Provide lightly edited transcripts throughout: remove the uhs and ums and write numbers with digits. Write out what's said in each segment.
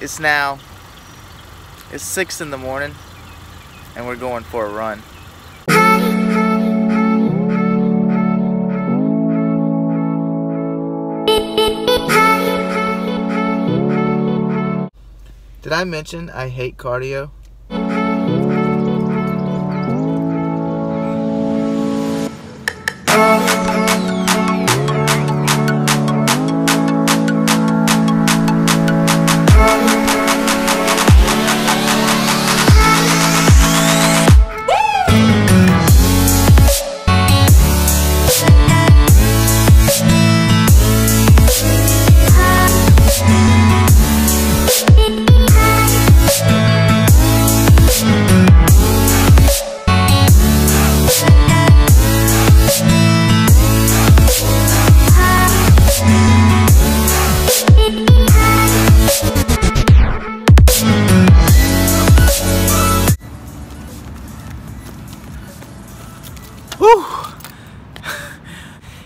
It's 6 in the morning and we're going for a run. Did I mention I hate cardio?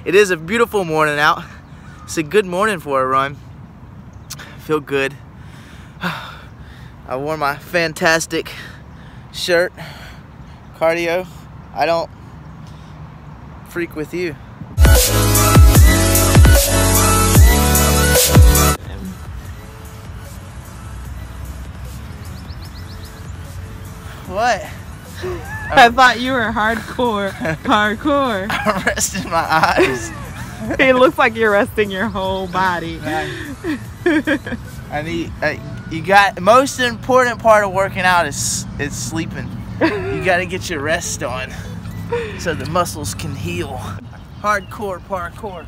It is a beautiful morning out. It's a good morning for a run. I feel good. I wore my fantastic shirt. Cardio. I don't freak with you. What? I thought you were hardcore. Hardcore. I'm resting my eyes. It looks like you're resting your whole body. You got most important part of working out is sleeping. You got to get your rest on so the muscles can heal. Hardcore parkour.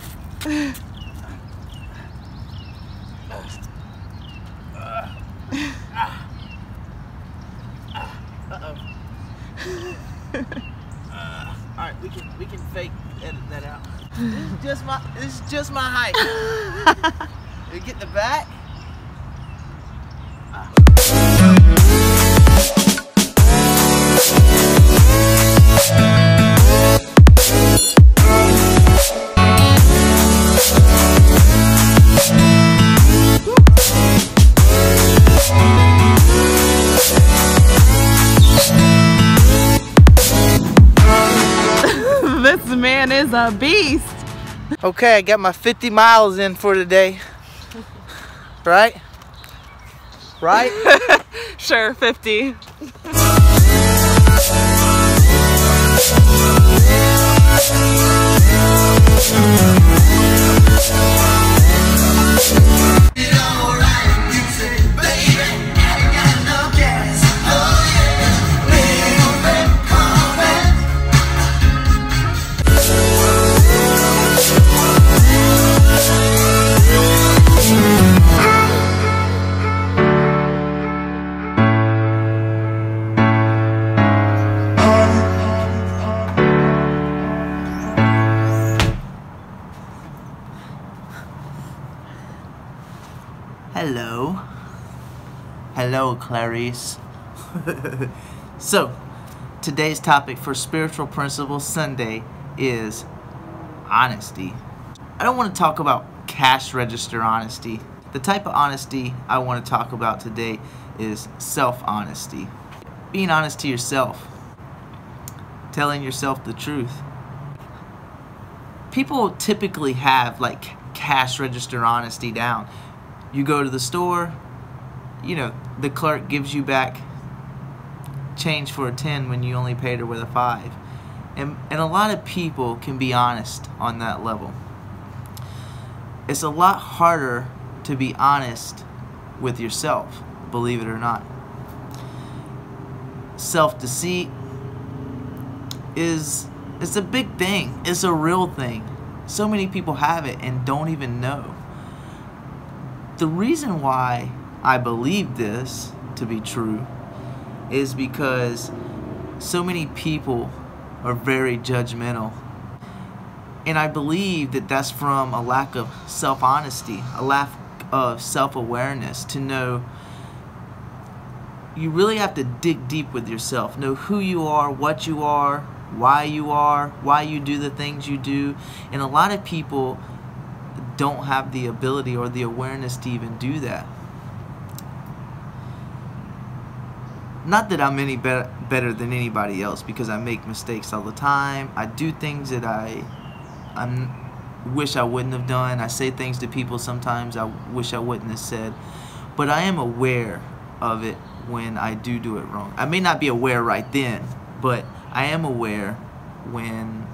Alright, we can fake edit that out. This is just my height. You get the back. This man is a beast. Okay, I got my 50 miles in for today. Right? Right? Sure, 50. Hello. Hello, Clarice. So, today's topic for Spiritual Principles Sunday is honesty. I don't want to talk about cash register honesty. The type of honesty I want to talk about today is self-honesty. Being honest to yourself. Telling yourself the truth. People typically have like cash register honesty down. You go to the store, you know, the clerk gives you back change for a 10 when you only paid her with a 5. And a lot of people can be honest on that level. It's a lot harder to be honest with yourself, believe it or not. Self-deceit is a big thing. It's a real thing. So many people have it and don't even know. The reason why I believe this to be true is because so many people are very judgmental. And I believe that that's from a lack of self-honesty, a lack of self-awareness, to know you really have to dig deep with yourself, know who you are, what you are, why you do the things you do. And a lot of people don't have the ability or the awareness to even do that. not that I'm any better than anybody else, because I make mistakes all the time. I do things that I wish I wouldn't have done. I say things to people sometimes I wish I wouldn't have said. But I am aware of it when I do it wrong. I may not be aware right then, but I am aware when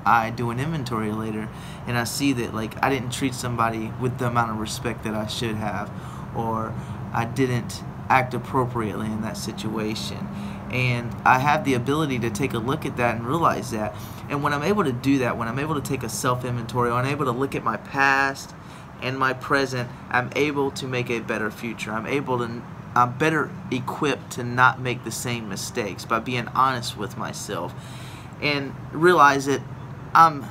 I do an inventory later and I see that, like, I didn't treat somebody with the amount of respect that I should have, or I didn't act appropriately in that situation. And I have the ability to take a look at that and realize that. And when I'm able to do that, when I'm able to take a self-inventory, when I'm able to look at my past and my present, I'm able to make a better future. I'm better equipped to not make the same mistakes by being honest with myself and realize that I'm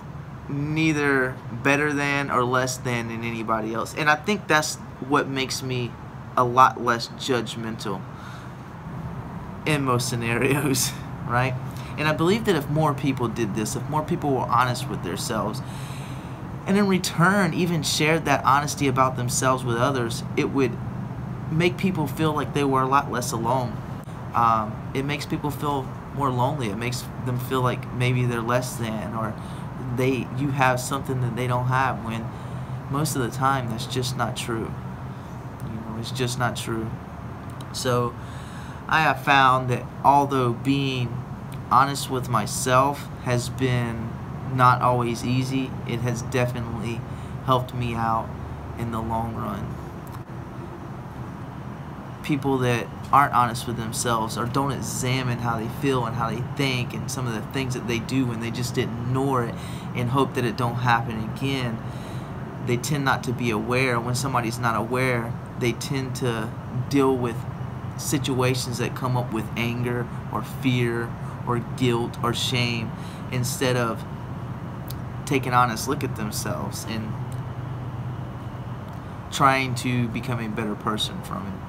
neither better than or less than anybody else. And I think that's what makes me a lot less judgmental in most scenarios, right? And I believe that if more people did this, if more people were honest with themselves, and in return even shared that honesty about themselves with others, it would make people feel like they were a lot less alone. It makes people feel more lonely. It makes them feel like maybe they're less than, or you have something that they don't have, when most of the time that's just not true. It's just not true. So I have found that although being honest with myself has been not always easy, it has definitely helped me out in the long run. People that aren't honest with themselves, or don't examine how they feel and how they think and some of the things that they do, and they just ignore it and hope that it don't happen again, they tend not to be aware. When somebody's not aware, they tend to deal with situations that come up with anger or fear or guilt or shame, instead of taking an honest look at themselves and trying to become a better person from it.